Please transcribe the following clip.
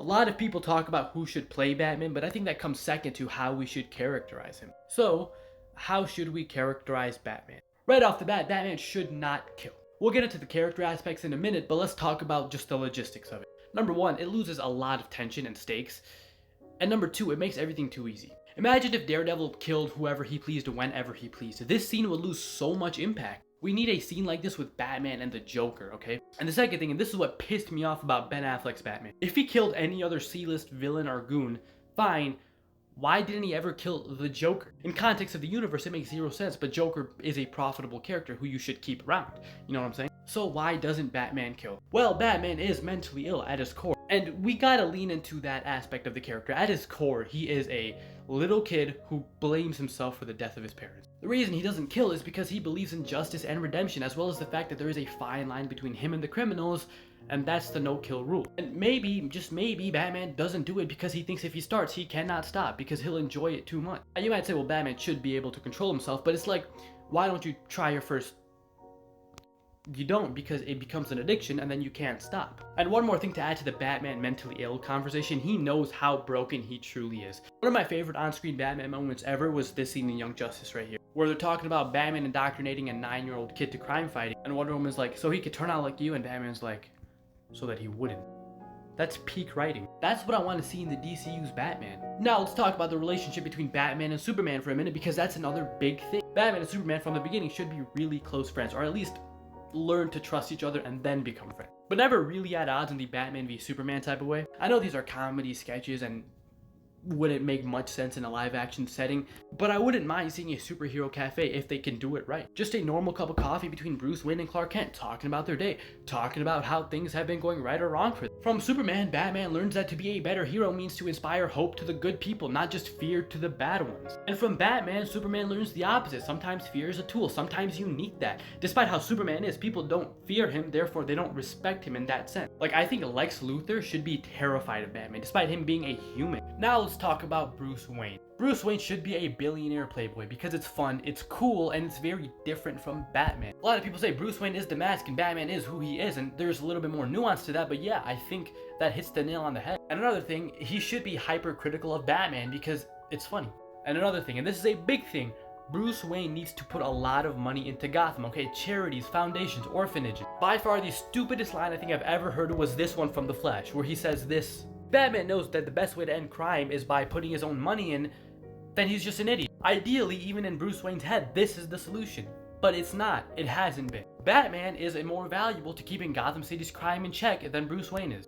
lot of people talk about who should play Batman, but I think that comes second to how we should characterize him. So, how should we characterize Batman? Right off the bat, Batman should not kill. We'll get into the character aspects in a minute, but let's talk about just the logistics of it. Number one, it loses a lot of tension and stakes. And number two, it makes everything too easy. Imagine if Daredevil killed whoever he pleased whenever he pleased. This scene would lose so much impact. We need a scene like this with Batman and the Joker, okay? And the second thing, and this is what pissed me off about Ben Affleck's Batman. If he killed any other C-list villain or goon, fine. Why didn't he ever kill the Joker? In context of the universe, it makes zero sense, but Joker is a profitable character who you should keep around. You know what I'm saying? So why doesn't Batman kill? Well, Batman is mentally ill at his core. And we gotta lean into that aspect of the character. At his core, he is a little kid who blames himself for the death of his parents. The reason he doesn't kill is because he believes in justice and redemption, as well as the fact that there is a fine line between him and the criminals, and that's the no-kill rule. And maybe, just maybe, Batman doesn't do it because he thinks if he starts, he cannot stop, because he'll enjoy it too much. And you might say, well, Batman should be able to control himself, but it's like, why don't you try your first? You don't, because it becomes an addiction and then you can't stop. And one more thing to add to the Batman mentally ill conversation, he knows how broken he truly is. One of my favorite on-screen Batman moments ever was this scene in Young Justice right here, where they're talking about Batman indoctrinating a 9-year-old kid to crime fighting, and Wonder Woman's like, so he could turn out like you, and Batman's like, so that he wouldn't. That's peak writing. That's what I want to see in the DCU's Batman. Now let's talk about the relationship between Batman and Superman for a minute, because that's another big thing. Batman and Superman from the beginning should be really close friends, or at least learn to trust each other and then become friends, but never really at odds in the Batman v Superman type of way. I know these are comedy sketches and wouldn't make much sense in a live action setting, but I wouldn't mind seeing a superhero cafe if they can do it right. Just a normal cup of coffee between Bruce Wayne and Clark Kent, talking about their day, talking about how things have been going right or wrong for them. From Superman, Batman learns that to be a better hero means to inspire hope to the good people, not just fear to the bad ones. And from Batman, Superman learns the opposite. Sometimes fear is a tool, sometimes you need that. Despite how Superman is, people don't fear him, therefore they don't respect him in that sense. Like, I think Lex Luthor should be terrified of Batman, despite him being a human. Now let's talk about Bruce Wayne. Bruce Wayne should be a billionaire playboy because it's fun, it's cool, and it's very different from Batman. A lot of people say Bruce Wayne is the mask and Batman is who he is, and there's a little bit more nuance to that, but yeah, I think that hits the nail on the head. And another thing, he should be hypercritical of Batman because it's funny. And another thing, and this is a big thing, Bruce Wayne needs to put a lot of money into Gotham, okay? Charities, foundations, orphanages. By far the stupidest line I think I've ever heard was this one from The Flash, where he says this: Batman knows that the best way to end crime is by putting his own money in, then he's just an idiot. Ideally, even in Bruce Wayne's head, this is the solution. But it's not. It hasn't been. Batman is more valuable to keeping Gotham City's crime in check than Bruce Wayne is.